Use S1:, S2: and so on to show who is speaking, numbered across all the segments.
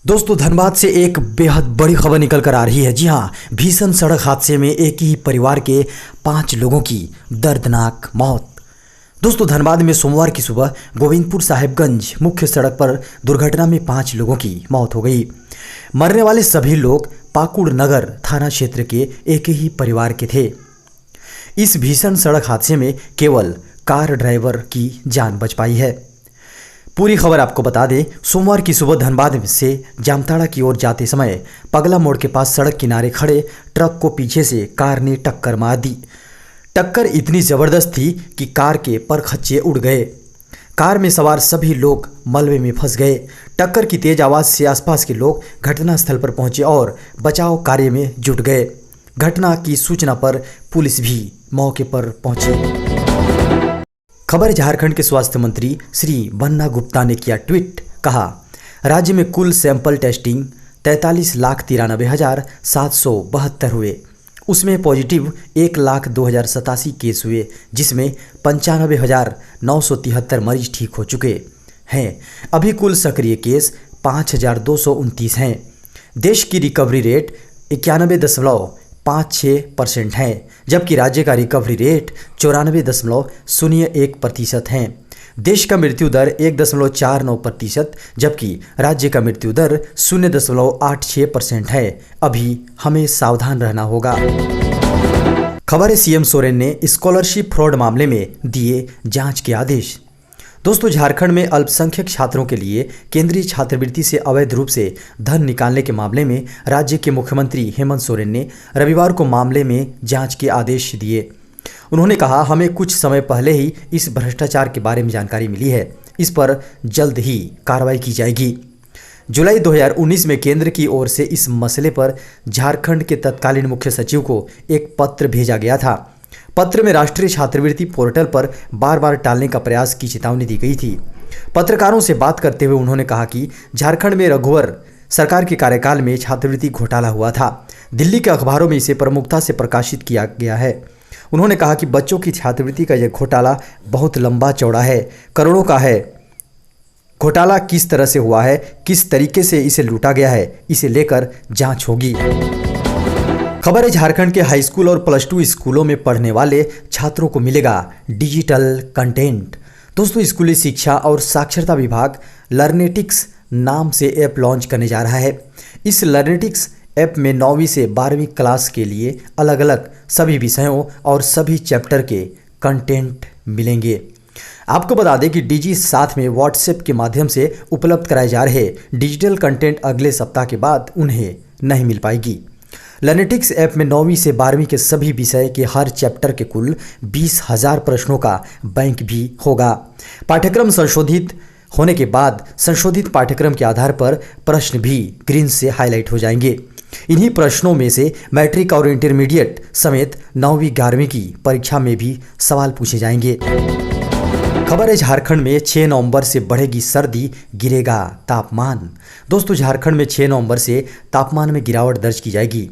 S1: दोस्तों धनबाद से एक बेहद बड़ी खबर निकल कर आ रही है। जी हाँ, भीषण सड़क हादसे में एक ही परिवार के 5 लोगों की दर्दनाक मौत। दोस्तों धनबाद में सोमवार की सुबह गोविंदपुर साहिबगंज मुख्य सड़क पर दुर्घटना में 5 लोगों की मौत हो गई। मरने वाले सभी लोग पाकुड़ नगर थाना क्षेत्र के एक ही परिवार के थे। इस भीषण सड़क हादसे में केवल कार ड्राइवर की जान बच पाई है। पूरी खबर आपको बता दें, सोमवार की सुबह धनबाद से जामताड़ा की ओर जाते समय पगला मोड़ के पास सड़क किनारे खड़े ट्रक को पीछे से कार ने टक्कर मार दी। टक्कर इतनी ज़बरदस्त थी कि कार के परखच्चे उड़ गए। कार में सवार सभी लोग मलबे में फंस गए। टक्कर की तेज आवाज़ से आसपास के लोग घटनास्थल पर पहुंचे और बचाव कार्य में जुट गए। घटना की सूचना पर पुलिस भी मौके पर पहुंची। खबर झारखंड के स्वास्थ्य मंत्री श्री बन्ना गुप्ता ने किया ट्वीट। कहा, राज्य में कुल सैंपल टेस्टिंग 43,93,772 हुए। उसमें पॉजिटिव 1,02,087 केस हुए, जिसमें 95,973 मरीज ठीक हो चुके हैं। अभी कुल सक्रिय केस 5,229 हैं। देश की रिकवरी रेट 91.56% है, जबकि राज्य का रिकवरी रेट 94.01% है। देश का मृत्यु दर 1.49%, जबकि राज्य का मृत्यु दर 0.86% है। अभी हमें सावधान रहना होगा। खबर है, सीएम सोरेन ने स्कॉलरशिप फ्रॉड मामले में दिए जांच के आदेश। दोस्तों झारखंड में अल्पसंख्यक छात्रों के लिए केंद्रीय छात्रवृत्ति से अवैध रूप से धन निकालने के मामले में राज्य के मुख्यमंत्री हेमंत सोरेन ने रविवार को मामले में जांच के आदेश दिए। उन्होंने कहा, हमें कुछ समय पहले ही इस भ्रष्टाचार के बारे में जानकारी मिली है। इस पर जल्द ही कार्रवाई की जाएगी। जुलाई 2019 में केंद्र की ओर से इस मसले पर झारखंड के तत्कालीन मुख्य सचिव को एक पत्र भेजा गया था। पत्र में राष्ट्रीय छात्रवृत्ति पोर्टल पर बार बार टालने का प्रयास की चेतावनी दी गई थी। पत्रकारों से बात करते हुए उन्होंने कहा कि झारखंड में रघुवर सरकार के कार्यकाल में छात्रवृत्ति घोटाला हुआ था। दिल्ली के अखबारों में इसे प्रमुखता से प्रकाशित किया गया है। उन्होंने कहा कि बच्चों की छात्रवृत्ति का यह घोटाला बहुत लंबा चौड़ा है, करोड़ों का है। घोटाला किस तरह से हुआ है, किस तरीके से इसे लूटा गया है, इसे लेकर जांच होगी। खबर है, झारखंड के हाई स्कूल और प्लस 2 स्कूलों में पढ़ने वाले छात्रों को मिलेगा डिजिटल कंटेंट। दोस्तों स्कूली शिक्षा और साक्षरता विभाग लर्नेटिक्स नाम से ऐप लॉन्च करने जा रहा है। इस लर्नेटिक्स ऐप में 9वीं से 12वीं क्लास के लिए अलग अलग सभी विषयों और सभी चैप्टर के कंटेंट मिलेंगे। आपको बता दें कि डीजी साथ में व्हाट्सएप के माध्यम से उपलब्ध कराए जा रहे डिजिटल कंटेंट अगले सप्ताह के बाद उन्हें नहीं मिल पाएगी। लर्नेटिक्स ऐप में 9वीं से 12वीं के सभी विषय के हर चैप्टर के कुल 20,000 प्रश्नों का बैंक भी होगा। पाठ्यक्रम संशोधित होने के बाद संशोधित पाठ्यक्रम के आधार पर प्रश्न भी ग्रीन से हाईलाइट हो जाएंगे। इन्हीं प्रश्नों में से मैट्रिक और इंटरमीडिएट समेत 9वीं 11वीं की परीक्षा में भी सवाल पूछे जाएंगे। खबर है, झारखंड में 6 नवंबर से बढ़ेगी सर्दी, गिरेगा तापमान। दोस्तों झारखंड में 6 नवंबर से तापमान में गिरावट दर्ज की जाएगी।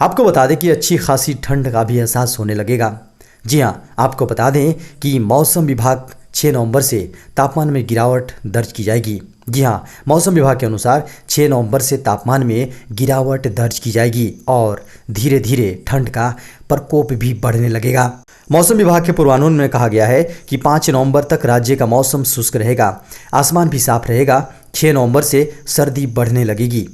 S1: आपको बता दें कि अच्छी खासी ठंड का भी एहसास होने लगेगा। जी हाँ, आपको बता दें कि मौसम विभाग 6 नवंबर से तापमान में गिरावट दर्ज की जाएगी। जी हाँ, मौसम विभाग के अनुसार 6 नवंबर से तापमान में गिरावट दर्ज की जाएगी और धीरे धीरे ठंड का प्रकोप भी बढ़ने लगेगा। मौसम विभाग के पूर्वानुमान में कहा गया है कि 5 नवंबर तक राज्य का मौसम शुष्क रहेगा, आसमान भी साफ रहेगा। 6 नवंबर से सर्दी बढ़ने लगेगी।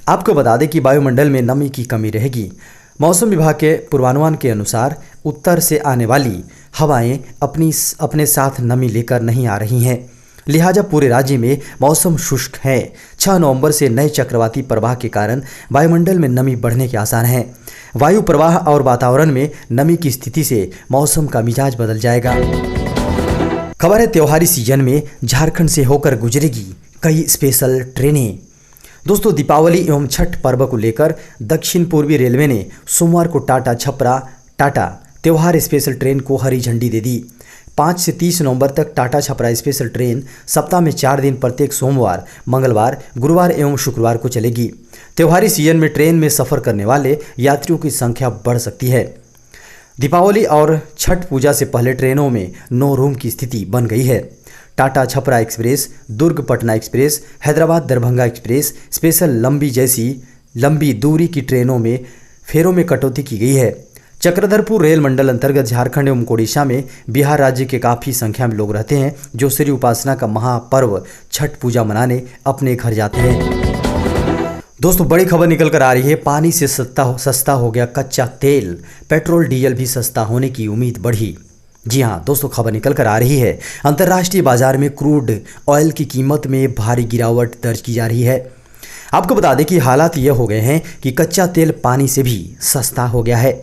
S1: आपको बता दें कि वायुमंडल में नमी की कमी रहेगी। मौसम विभाग के पूर्वानुमान के अनुसार उत्तर से आने वाली हवाएं अपने साथ नमी लेकर नहीं आ रही हैं, लिहाजा पूरे राज्य में मौसम शुष्क है। 6 नवंबर से नए चक्रवाती प्रवाह के कारण वायुमंडल में नमी बढ़ने के आसार हैं। वायु प्रवाह और वातावरण में नमी की स्थिति से मौसम का मिजाज बदल जाएगा। खबर है, त्योहारी सीजन में झारखंड से होकर गुजरेगी कई स्पेशल ट्रेनें। दोस्तों दीपावली एवं छठ पर्व को लेकर दक्षिण पूर्वी रेलवे ने सोमवार को टाटा छपरा टाटा त्योहार स्पेशल ट्रेन को हरी झंडी दे दी। 5 से 30 नवंबर तक टाटा छपरा स्पेशल ट्रेन सप्ताह में 4 दिन प्रत्येक सोमवार, मंगलवार, गुरुवार एवं शुक्रवार को चलेगी। त्योहारी सीजन में ट्रेन में सफ़र करने वाले यात्रियों की संख्या बढ़ सकती है। दीपावली और छठ पूजा से पहले ट्रेनों में नो रूम की स्थिति बन गई है। Tata Chhapra express, Durg Patna express, Hyderabad Darbhanga express special लंबी जैसी लंबी दूरी की ट्रेनों में फेरों में कटौती की गई है। चक्रधरपुर रेल मंडल अंतर्गत झारखंड एवं ओडिशा में बिहार राज्य के काफ़ी संख्या में लोग रहते हैं जो श्री उपासना का महापर्व छठ पूजा मनाने अपने घर जाते हैं। दोस्तों, बड़ी खबर निकल कर आ रही है। पानी से सस्ता हो गया कच्चा तेल, पेट्रोल डीजल भी सस्ता होने की उम्मीद बढ़ी। जी हाँ दोस्तों, खबर निकल कर आ रही है। अंतर्राष्ट्रीय बाजार में क्रूड ऑयल की कीमत में भारी गिरावट दर्ज की जा रही है। आपको बता दें कि हालात ये हो गए हैं कि कच्चा तेल पानी से भी सस्ता हो गया है।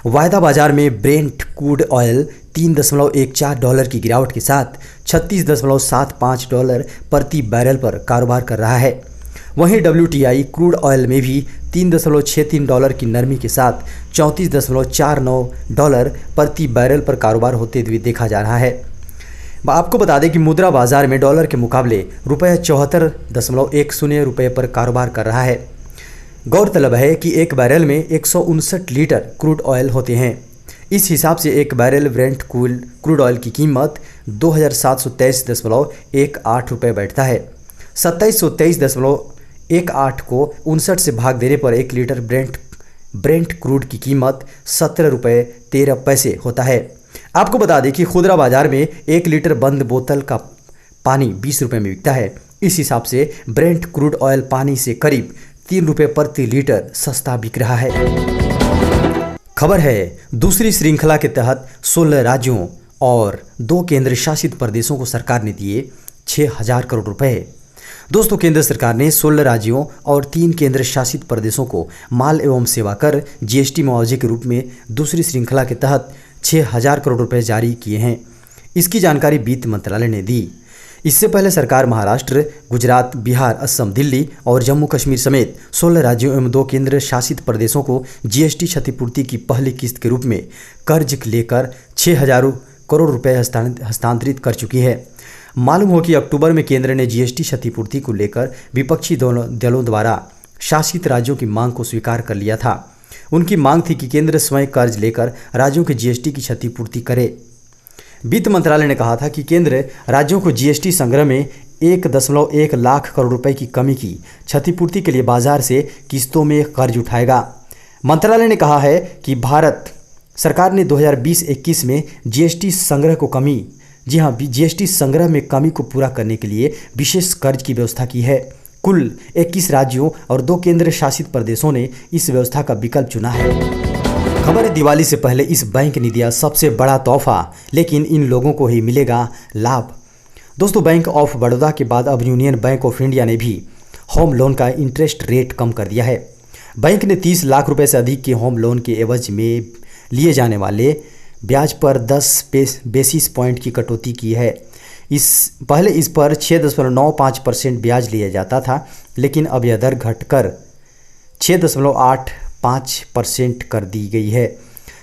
S1: वायदा बाजार में ब्रेंट क्रूड ऑयल $3.14 की गिरावट के साथ $36.75 प्रति बैरल पर कारोबार कर रहा है। वहीं WTI क्रूड ऑयल में भी $3.63 की नरमी के साथ $34.49 प्रति बैरल पर कारोबार होते हुए देखा जा रहा है। आपको बता दें कि मुद्रा बाजार में डॉलर के मुकाबले ₹74.10 पर कारोबार कर रहा है। गौरतलब है कि एक बैरल में 159 लीटर क्रूड ऑयल होते हैं। इस हिसाब से एक बैरल ब्रेंट क्रूड ऑयल की कीमत $2723.18 बैठता है। 2723.18 को 59 से भाग देने पर 1 लीटर ब्रेंट क्रूड की कीमत ₹17.13 होता है। आपको बता दें कि खुदरा बाजार में 1 लीटर बंद बोतल का पानी ₹20 में बिकता है। इस हिसाब से ब्रेंट क्रूड ऑयल पानी से करीब ₹3 प्रति लीटर सस्ता बिक रहा है। खबर है दूसरी श्रृंखला के तहत 16 राज्यों और 2 केंद्र शासित प्रदेशों को सरकार ने दिए 6,000 करोड़ रुपए। दोस्तों, केंद्र सरकार ने 16 राज्यों और 3 केंद्र शासित प्रदेशों को माल एवं सेवा कर GST मुआवजे के रूप में दूसरी श्रृंखला के तहत 6,000 करोड़ रुपए जारी किए हैं। इसकी जानकारी वित्त मंत्रालय ने दी। इससे पहले सरकार महाराष्ट्र, गुजरात, बिहार, असम, दिल्ली और जम्मू कश्मीर समेत 16 राज्यों एवं 2 केंद्र शासित प्रदेशों को GST क्षतिपूर्ति की पहली किस्त के रूप में कर्ज लेकर 6,000 करोड़ रुपए हस्तांतरित कर चुकी है। मालूम हो कि अक्टूबर में केंद्र ने GST क्षतिपूर्ति को लेकर विपक्षी दलों द्वारा शासित राज्यों की मांग को स्वीकार कर लिया था। उनकी मांग थी कि केंद्र स्वयं कर्ज लेकर राज्यों के GST की क्षतिपूर्ति करे। वित्त मंत्रालय ने कहा था कि केंद्र राज्यों को GST संग्रह में 1.1 लाख करोड़ रुपए की कमी की क्षतिपूर्ति के लिए बाजार से किस्तों में कर्ज उठाएगा। मंत्रालय ने कहा है कि भारत सरकार ने 2020-21 में GST संग्रह को GST संग्रह में कमी को पूरा करने के लिए विशेष कर्ज की व्यवस्था की है। कुल 21 राज्यों और 2 केंद्र शासित प्रदेशों ने इस व्यवस्था का विकल्प चुना है। खबर है दिवाली से पहले इस बैंक ने दिया सबसे बड़ा तोहफा, लेकिन इन लोगों को ही मिलेगा लाभ। दोस्तों, बैंक ऑफ बड़ौदा के बाद अब यूनियन बैंक ऑफ इंडिया ने भी होम लोन का इंटरेस्ट रेट कम कर दिया है। बैंक ने 30 लाख रुपए से अधिक के होम लोन के एवज में लिए जाने वाले ब्याज पर 10 बेसिस पॉइंट की कटौती की है। पहले इस पर 6.95% ब्याज लिया जाता था, लेकिन अब यह दर घटकर 6.85% कर दी गई है।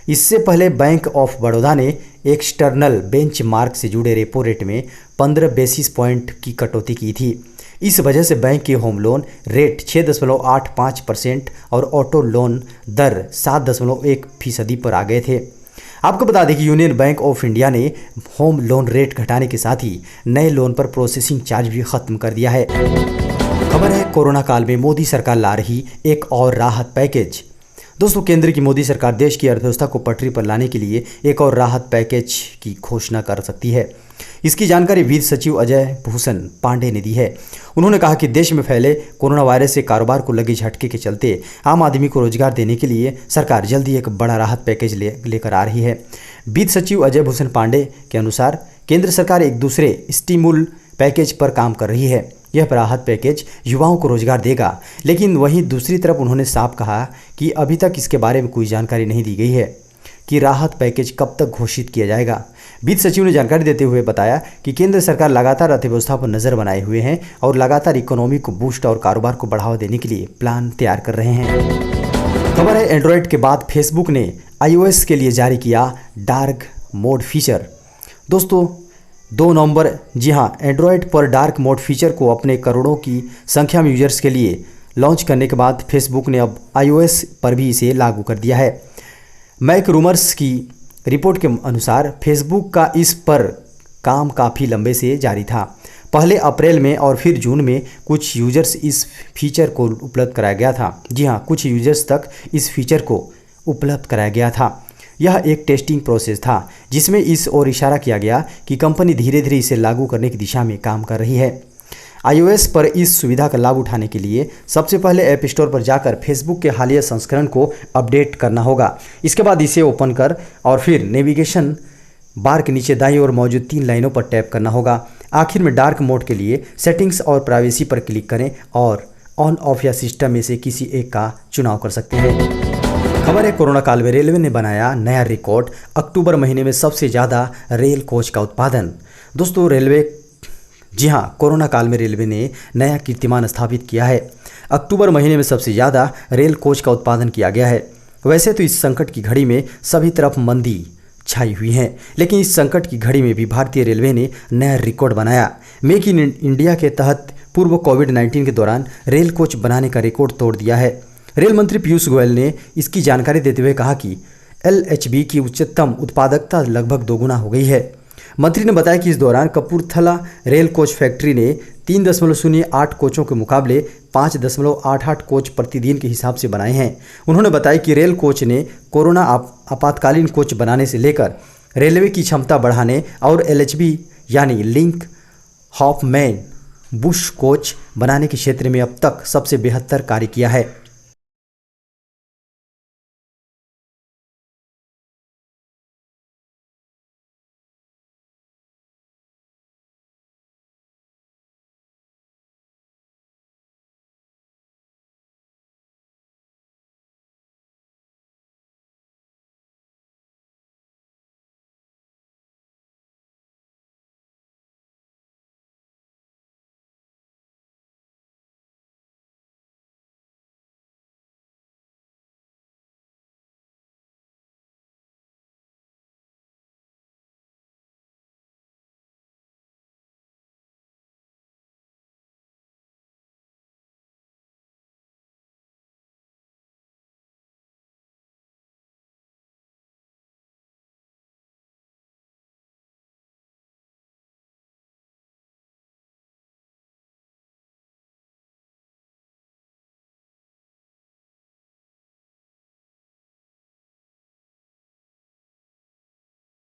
S1: इससे पहले बैंक ऑफ बड़ौदा ने एक्सटर्नल बेंचमार्क से जुड़े रेपो रेट में 15 बेसिस पॉइंट की कटौती की थी। इस वजह से बैंक के होम लोन रेट 6.85% और ऑटो लोन दर 7.1% पर आ गए थे। आपको बता दें कि यूनियन बैंक ऑफ इंडिया ने होम लोन रेट घटाने के साथ ही नए लोन पर प्रोसेसिंग चार्ज भी खत्म कर दिया है। खबर है कोरोना काल में मोदी सरकार ला रही एक और राहत पैकेज। दोस्तों, केंद्र की मोदी सरकार देश की अर्थव्यवस्था को पटरी पर लाने के लिए एक और राहत पैकेज की घोषणा कर सकती है। इसकी जानकारी वित्त सचिव अजय भूषण पांडे ने दी है। उन्होंने कहा कि देश में फैले कोरोना वायरस से कारोबार को लगे झटके के चलते आम आदमी को रोजगार देने के लिए सरकार जल्दी एक बड़ा राहत पैकेज लेकर आ रही है। वित्त सचिव अजय भूषण पांडे के अनुसार केंद्र सरकार एक दूसरे स्टिमुल पैकेज पर काम कर रही है। यह राहत पैकेज युवाओं को रोजगार देगा, लेकिन वहीं दूसरी तरफ उन्होंने साफ कहा कि अभी तक इसके बारे में कोई जानकारी नहीं दी गई है कि राहत पैकेज कब तक घोषित किया जाएगा। वित्त सचिव ने जानकारी देते हुए बताया कि केंद्र सरकार लगातार अर्थव्यवस्था पर नजर बनाए हुए हैं और लगातार इकोनॉमी को बूस्ट और कारोबार को बढ़ावा देने के लिए प्लान तैयार कर रहे हैं। खबर है एंड्रॉयड के बाद फेसबुक ने iOS के लिए जारी किया डार्क मोड फीचर। दोस्तों, 2 नवंबर, जी हाँ, एंड्रॉयड पर डार्क मोड फीचर को अपने करोड़ों की संख्या में यूजर्स के लिए लॉन्च करने के बाद फेसबुक ने अब iOS पर भी इसे लागू कर दिया है। मैक रूमर्स की रिपोर्ट के अनुसार फेसबुक का इस पर काम काफ़ी लंबे से जारी था। पहले अप्रैल में और फिर जून में कुछ यूजर्स इस फीचर को उपलब्ध कराया गया था। जी हाँ, कुछ यूजर्स तक इस फीचर को उपलब्ध कराया गया था। यह एक टेस्टिंग प्रोसेस था जिसमें इस ओर इशारा किया गया कि कंपनी धीरे धीरे इसे लागू करने की दिशा में काम कर रही है। iOS पर इस सुविधा का लाभ उठाने के लिए सबसे पहले ऐप स्टोर पर जाकर फेसबुक के हालिया संस्करण को अपडेट करना होगा। इसके बाद इसे ओपन कर और फिर नेविगेशन बार के नीचे दाईं ओर मौजूद 3 लाइनों पर टैप करना होगा। आखिर में डार्क मोड के लिए सेटिंग्स और प्राइवेसी पर क्लिक करें और ऑन ऑफ या सिस्टम में से किसी एक का चुनाव कर सकते हैं। खबर है, कोरोना काल में रेलवे ने बनाया नया रिकॉर्ड, अक्टूबर महीने में सबसे ज़्यादा रेल कोच का उत्पादन। दोस्तों रेलवे, जी हाँ, कोरोना काल में रेलवे ने नया कीर्तिमान स्थापित किया है। अक्टूबर महीने में सबसे ज़्यादा रेल कोच का उत्पादन किया गया है। वैसे तो इस संकट की घड़ी में सभी तरफ मंदी छाई हुई है, लेकिन इस संकट की घड़ी में भी भारतीय रेलवे ने नया रिकॉर्ड बनाया। मेक इन इंडिया के तहत पूर्व कोविड-19 के दौरान रेल कोच बनाने का रिकॉर्ड तोड़ दिया है। रेल मंत्री पीयूष गोयल ने इसकी जानकारी देते हुए कहा कि LHB की उच्चतम उत्पादकता लगभग दोगुना हो गई है। मंत्री ने बताया कि इस दौरान कपूरथला रेल कोच फैक्ट्री ने 3.08 कोचों के मुकाबले 5.88 कोच प्रतिदिन के हिसाब से बनाए हैं। उन्होंने बताया कि रेल कोच ने कोरोना आपातकालीन कोच बनाने से लेकर रेलवे की क्षमता बढ़ाने और LHB यानी लिंक हॉफमैन बुश कोच बनाने के क्षेत्र में अब तक सबसे बेहतर कार्य किया है।